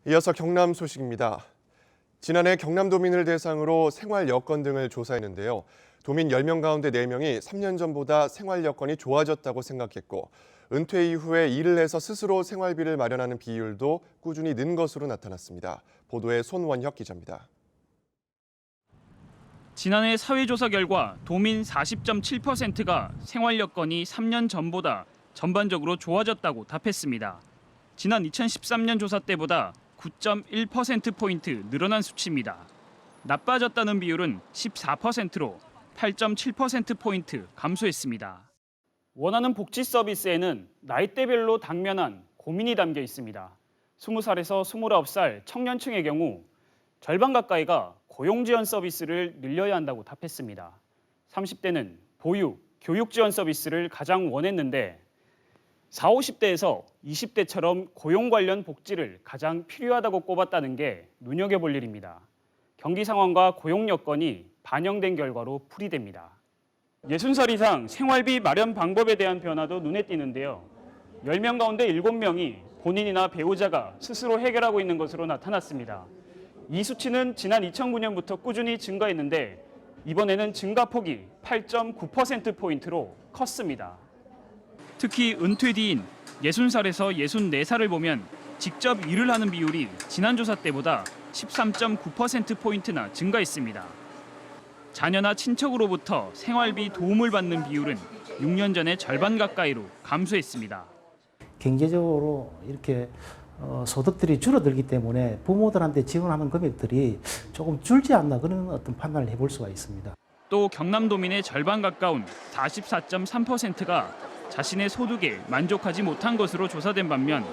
이어서 경남 소식입니다. 지난해 경남도민을 대상으로 생활 여건 등을 조사했는데요. 도민 10명 가운데 4명이 3년 전보다 생활 여건이 좋아졌다고 생각했고, 은퇴 이후에 일을 해서 스스로 생활비를 마련하는 비율도 꾸준히 는 것으로 나타났습니다. 보도에 손원혁 기자입니다. 지난해 사회조사 결과 도민 40.7%가 생활 여건이 3년 전보다 전반적으로 좋아졌다고 답했습니다. 지난 2013년 조사 때보다 9.1%포인트 늘어난 수치입니다. 나빠졌다는 비율은 14%로 8.7%포인트 감소했습니다. 원하는 복지 서비스에는 나이대별로 당면한 고민이 담겨 있습니다. 20살에서 29살 청년층의 경우 절반 가까이가 고용 지원 서비스를 늘려야 한다고 답했습니다. 30대는 보육, 교육 지원 서비스를 가장 원했는데 40, 50대에서 20대처럼 고용 관련 복지를 가장 필요하다고 꼽았다는 게 눈여겨볼 일입니다. 경기 상황과 고용 여건이 반영된 결과로 풀이됩니다. 60살 이상 생활비 마련 방법에 대한 변화도 눈에 띄는데요. 10명 가운데 7명이 본인이나 배우자가 스스로 해결하고 있는 것으로 나타났습니다. 이 수치는 지난 2009년부터 꾸준히 증가했는데 이번에는 증가폭이 8.9%포인트로 컸습니다. 특히 은퇴 뒤인 60살에서 64살을 보면 직접 일을 하는 비율이 지난 조사 때보다 13.9%포인트나 증가했습니다. 자녀나 친척으로부터 생활비 도움을 받는 비율은 6년 전의 절반 가까이로 감소했습니다. 경제적으로 이렇게 소득들이 줄어들기 때문에 부모들한테 지원하는 금액들이 조금 줄지 않나 그런 어떤 판단을 해볼 수가 있습니다. 또 경남도민의 절반 가까운 44.3%가 자신의 소득에 만족하지 못한 것으로 조사된 반면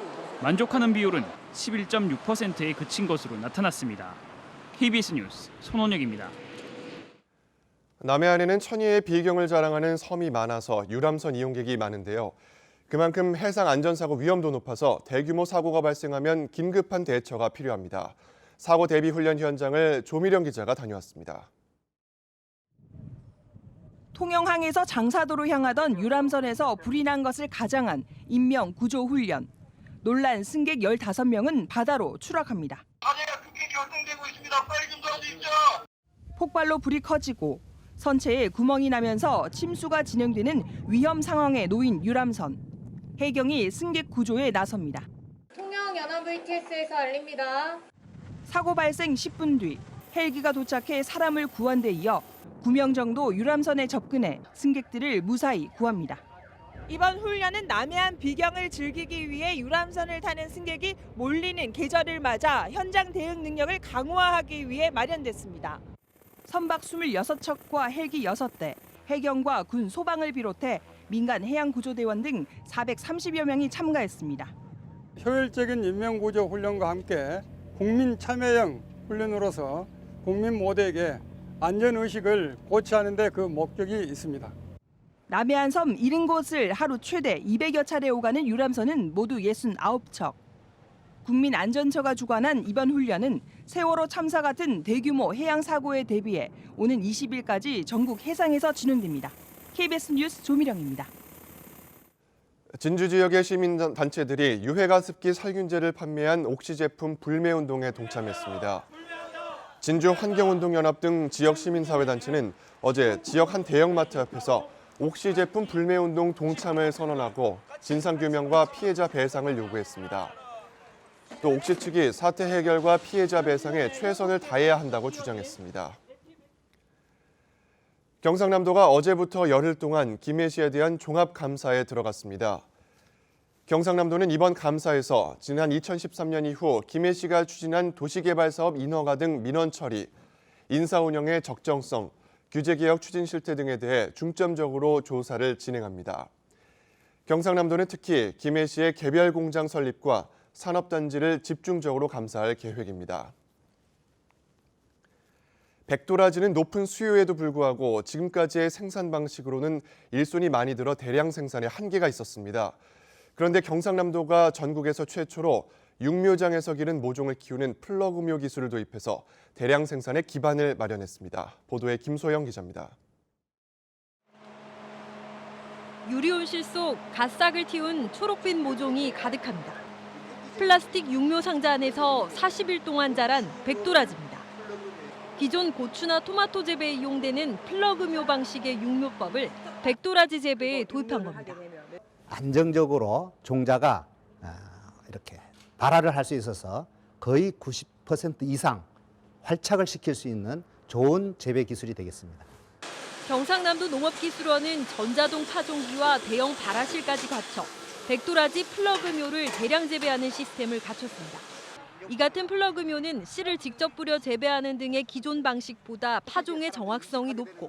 만족하는 비율은 11.6%에 그친 것으로 나타났습니다. KBS 뉴스 손원혁입니다. 남해안에는 천혜의 비경을 자랑하는 섬이 많아서 유람선 이용객이 많은데요. 그만큼 해상 안전사고 위험도 높아서 대규모 사고가 발생하면 긴급한 대처가 필요합니다. 사고 대비 훈련 현장을 조미령 기자가 다녀왔습니다. 통영항에서 장사도로 향하던 유람선에서 불이 난 것을 가장한 인명 구조 훈련. 놀란 승객 15명은 바다로 추락합니다. 화재가 크게 결동되고 있습니다. 빨리 좀 도와주십시오. 폭발로 불이 커지고 선체에 구멍이 나면서 침수가 진행되는 위험 상황에 놓인 유람선. 해경이 승객 구조에 나섭니다. 통영 연안 VTS에서 알립니다. 사고 발생 10분 뒤 헬기가 도착해 사람을 구한 데 이어 9명 정도 유람선에 접근해 승객들을 무사히 구합니다. 이번 훈련은 남해안 비경을 즐기기 위해 유람선을 타는 승객이 몰리는 계절을 맞아 현장 대응 능력을 강화하기 위해 마련됐습니다. 선박 26척과 헬기 6대, 해경과 군 소방을 비롯해 민간 해양구조대원 등 430여 명이 참가했습니다. 효율적인 인명구조 훈련과 함께 국민 참여형 훈련으로서 국민 모두에게 안전의식을 고취하는 데 그 목적이 있습니다. 남해안 섬 70곳을 하루 최대 200여 차례 오가는 유람선은 모두 69척. 국민안전처가 주관한 이번 훈련은 세월호 참사 같은 대규모 해양 사고에 대비해 오는 20일까지 전국 해상에서 진행됩니다. KBS 뉴스 조미령입니다. 진주 지역의 시민단체들이 유해가습기 살균제를 판매한 옥시 제품 불매운동에 동참했습니다. 진주 환경운동연합 등 지역 시민사회단체는 어제 지역 한 대형마트 앞에서 옥시 제품 불매운동 동참을 선언하고 진상규명과 피해자 배상을 요구했습니다. 또 옥시 측이 사태 해결과 피해자 배상에 최선을 다해야 한다고 주장했습니다. 경상남도가 어제부터 열흘 동안 김해시에 대한 종합감사에 들어갔습니다. 경상남도는 이번 감사에서 지난 2013년 이후 김해시가 추진한 도시개발사업 인허가 등 민원 처리, 인사운영의 적정성, 규제개혁 추진 실태 등에 대해 중점적으로 조사를 진행합니다. 경상남도는 특히 김해시의 개별 공장 설립과 산업단지를 집중적으로 감사할 계획입니다. 백도라지는 높은 수요에도 불구하고 지금까지의 생산 방식으로는 일손이 많이 들어 대량 생산에 한계가 있었습니다. 그런데 경상남도가 전국에서 최초로 육묘장에서 기른 모종을 키우는 플러그묘 기술을 도입해서 대량 생산의 기반을 마련했습니다. 보도에 김소영 기자입니다. 유리온실 속 갓싹을 틔운 초록빛 모종이 가득합니다. 플라스틱 육묘 상자 안에서 40일 동안 자란 백도라지입니다. 기존 고추나 토마토 재배에 이용되는 플러그묘 방식의 육묘법을 백도라지 재배에 도입한 겁니다. 안정적으로 종자가 이렇게 발화를 할 수 있어서 거의 90% 이상 활착을 시킬 수 있는 좋은 재배 기술이 되겠습니다. 경상남도 농업기술원은 전자동 파종기와 대형 발화실까지 갖춰 백도라지 플러그묘를 대량 재배하는 시스템을 갖췄습니다. 이 같은 플러그묘는 씨를 직접 뿌려 재배하는 등의 기존 방식보다 파종의 정확성이 높고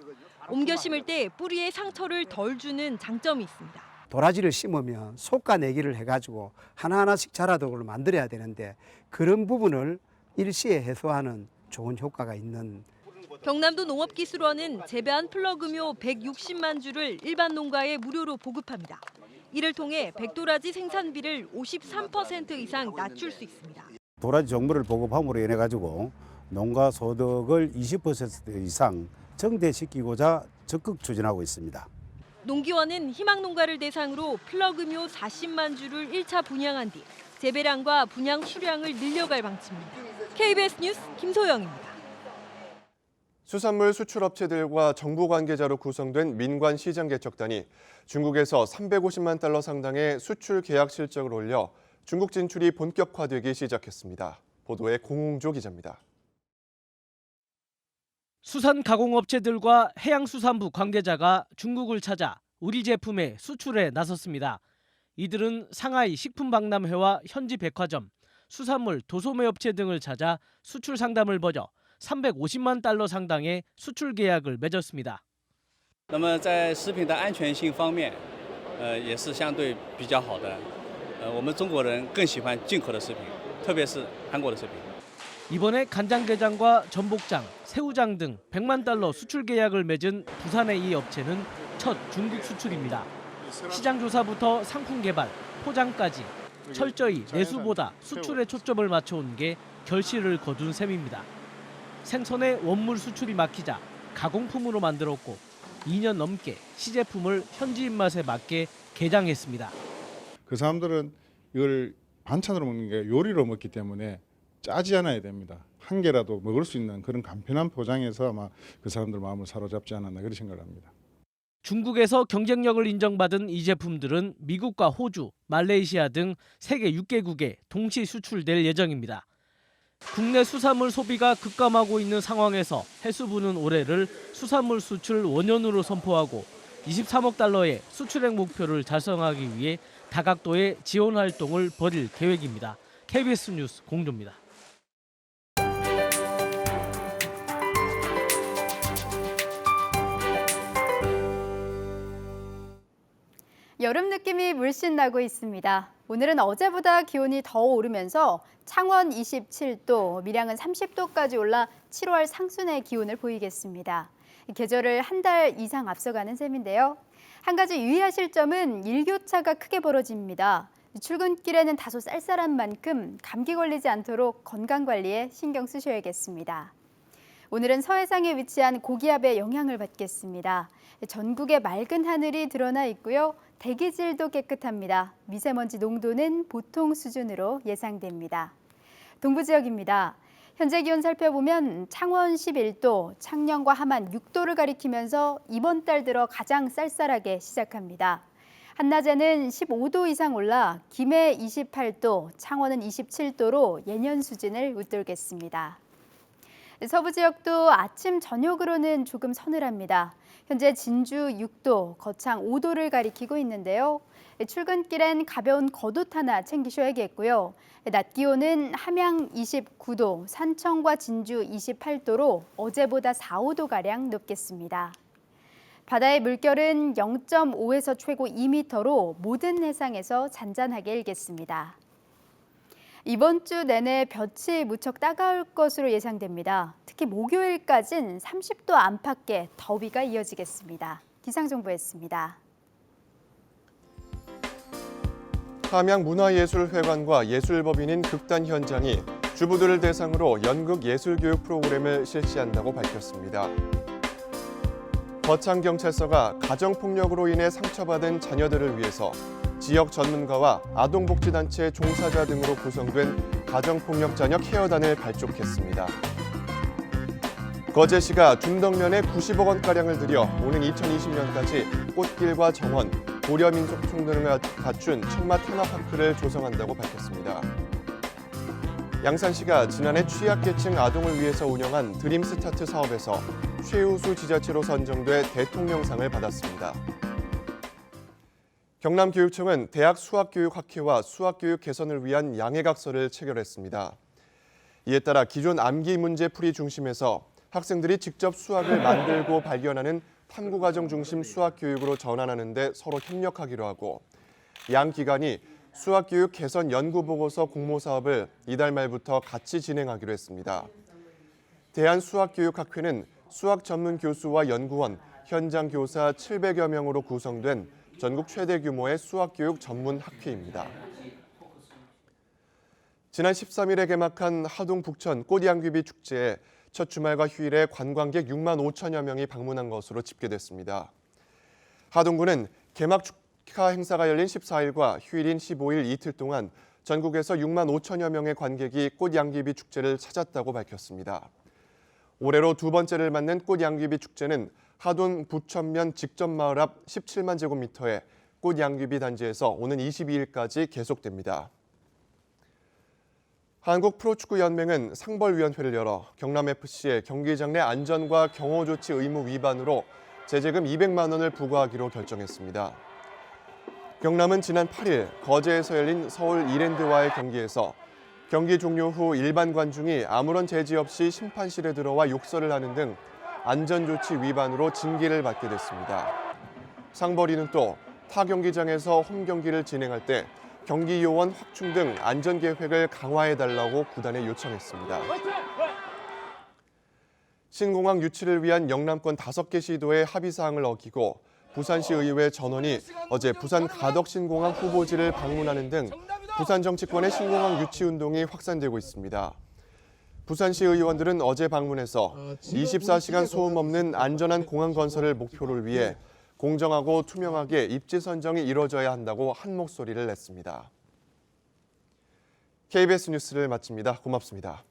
옮겨 심을 때 뿌리에 상처를 덜 주는 장점이 있습니다. 도라지를 심으면 속가내기를 해가지고 하나하나씩 자라도록 만들어야 되는데 그런 부분을 일시에 해소하는 좋은 효과가 있는. 경남도 농업기술원은 재배한 플러그묘 160만 주를 일반 농가에 무료로 보급합니다. 이를 통해 백도라지 생산비를 53% 이상 낮출 수 있습니다. 도라지 정보를 보급함으로 인해 가지고 농가 소득을 20% 이상 증대시키고자 적극 추진하고 있습니다. 농기원은 희망 농가를 대상으로 플러그묘 40만 주를 1차 분양한 뒤 재배량과 분양 수량을 늘려갈 방침입니다. KBS 뉴스 김소영입니다. 수산물 수출업체들과 정부 관계자로 구성된 민관 시장 개척단이 중국에서 350만 달러 상당의 수출 계약 실적을 올려 중국 진출이 본격화되기 시작했습니다. 보도에 공홍조 기자입니다. 수산 가공업체들과 해양수산부 관계자가 중국을 찾아 우리 제품의 수출에 나섰습니다. 이들은 상하이 식품박람회와 현지 백화점, 수산물 도소매 업체 등을 찾아 수출 상담을 벌여 350만 달러 상당의 수출 계약을 맺었습니다. 那么在食品的安全性方面，也是相对比较好的。我们中国人更喜欢进口的食品，特别是韩国的食品。 이번에 간장게장과 전복장, 새우장 등 100만 달러 수출 계약을 맺은 부산의 이 업체는 첫 중국 수출입니다. 시장 조사부터 상품 개발, 포장까지 철저히 내수보다 수출에 초점을 맞춰온 게 결실을 거둔 셈입니다. 생선의 원물 수출이 막히자 가공품으로 만들었고 2년 넘게 시제품을 현지 입맛에 맞게 개장했습니다. 그 사람들은 이걸 반찬으로 먹는 게 요리로 먹기 때문에 짜지 않아야 됩니다. 한 개라도 먹을 수 있는 그런 간편한 포장에서 아마 그 사람들 마음을 사로잡지 않았나 그런 생각을 합니다. 중국에서 경쟁력을 인정받은 이 제품들은 미국과 호주, 말레이시아 등 세계 6개국에 동시 수출될 예정입니다. 국내 수산물 소비가 급감하고 있는 상황에서 해수부는 올해를 수산물 수출 원년으로 선포하고 23억 달러의 수출액 목표를 달성하기 위해 다각도의 지원 활동을 벌일 계획입니다. KBS 뉴스 공조입니다. 여름 느낌이 물씬 나고 있습니다. 오늘은 어제보다 기온이 더 오르면서 창원 27도, 밀양은 30도까지 올라 7월 상순의 기온을 보이겠습니다. 계절을 한 달 이상 앞서가는 셈인데요. 한 가지 유의하실 점은 일교차가 크게 벌어집니다. 출근길에는 다소 쌀쌀한 만큼 감기 걸리지 않도록 건강관리에 신경 쓰셔야겠습니다. 오늘은 서해상에 위치한 고기압의 영향을 받겠습니다. 전국에 맑은 하늘이 드러나 있고요. 대기질도 깨끗합니다. 미세먼지 농도는 보통 수준으로 예상됩니다. 동부 지역입니다. 현재 기온 살펴보면 창원 11도, 창녕과 함안 6도를 가리키면서 이번 달 들어 가장 쌀쌀하게 시작합니다. 한낮에는 15도 이상 올라 김해 28도, 창원은 27도로 예년 수준을 웃돌겠습니다. 서부 지역도 아침 저녁으로는 조금 서늘합니다. 현재 진주 6도, 거창 5도를 가리키고 있는데요. 출근길엔 가벼운 겉옷 하나 챙기셔야겠고요. 낮 기온은 함양 29도, 산청과 진주 28도로 어제보다 4, 5도가량 높겠습니다. 바다의 물결은 0.5에서 최고 2m로 모든 해상에서 잔잔하게 일겠습니다. 이번 주 내내 볕이 무척 따가울 것으로 예상됩니다. 특히 목요일까지는 30도 안팎의 더위가 이어지겠습니다. 기상정보였습니다. 함양문화예술회관과 예술법인인 극단 현장이 주부들을 대상으로 연극 예술교육 프로그램을 실시한다고 밝혔습니다. 거창경찰서가 가정폭력으로 인해 상처받은 자녀들을 위해서 지역 전문가와 아동복지단체 종사자 등으로 구성된 가정폭력자녀 케어단을 발족했습니다. 거제시가 준덕면에 90억 원가량을 들여 오는 2020년까지 꽃길과 정원, 고려민속촌 등을 갖춘 청마 테마파크를 조성한다고 밝혔습니다. 양산시가 지난해 취약계층 아동을 위해서 운영한 드림스타트 사업에서 최우수 지자체로 선정돼 대통령상을 받았습니다. 경남교육청은 대학 수학교육학회와 수학교육 개선을 위한 양해각서를 체결했습니다. 이에 따라 기존 암기 문제풀이 중심에서 학생들이 직접 수학을 만들고 발견하는 탐구과정 중심 수학교육으로 전환하는 데 서로 협력하기로 하고 양 기관이 수학교육 개선 연구보고서 공모사업을 이달 말부터 같이 진행하기로 했습니다. 대한수학교육학회는 수학 전문 교수와 연구원, 현장 교사 700여 명으로 구성된 전국 최대 규모의 수학교육 전문 학회입니다. 지난 13일에 개막한 하동 북천 꽃양귀비 축제에 첫 주말과 휴일에 관광객 6만 5천여 명이 방문한 것으로 집계됐습니다. 하동구는 개막 축하 행사가 열린 14일과 휴일인 15일 이틀 동안 전국에서 6만 5천여 명의 관객이 꽃양귀비 축제를 찾았다고 밝혔습니다. 올해로 두 번째를 맞는 꽃양귀비 축제는 하동 부천면 직전마을 앞 17만 제곱미터의 꽃양귀비 단지에서 오는 22일까지 계속됩니다. 한국프로축구연맹은 상벌위원회를 열어 경남FC의 경기장 내 안전과 경호조치 의무 위반으로 제재금 200만 원을 부과하기로 결정했습니다. 경남은 지난 8일 거제에서 열린 서울 이랜드와의 경기에서 경기 종료 후 일반 관중이 아무런 제지 없이 심판실에 들어와 욕설을 하는 등 안전조치 위반으로 징계를 받게 됐습니다. 상벌위는 또 타 경기장에서 홈 경기를 진행할 때 경기 요원 확충 등 안전 계획을 강화해달라고 구단에 요청했습니다. 신공항 유치를 위한 영남권 5개 시도의 합의 사항을 어기고 부산시 의회 전원이 어제 부산 가덕 신공항 후보지를 방문하는 등 부산 정치권의 신공항 유치 운동이 확산되고 있습니다. 부산시 의원들은 어제 방문해서 24시간 소음 없는 안전한 공항 건설을 목표를 위해 공정하고 투명하게 입지 선정이 이뤄져야 한다고 한 목소리를 냈습니다. KBS 뉴스를 마칩니다. 고맙습니다.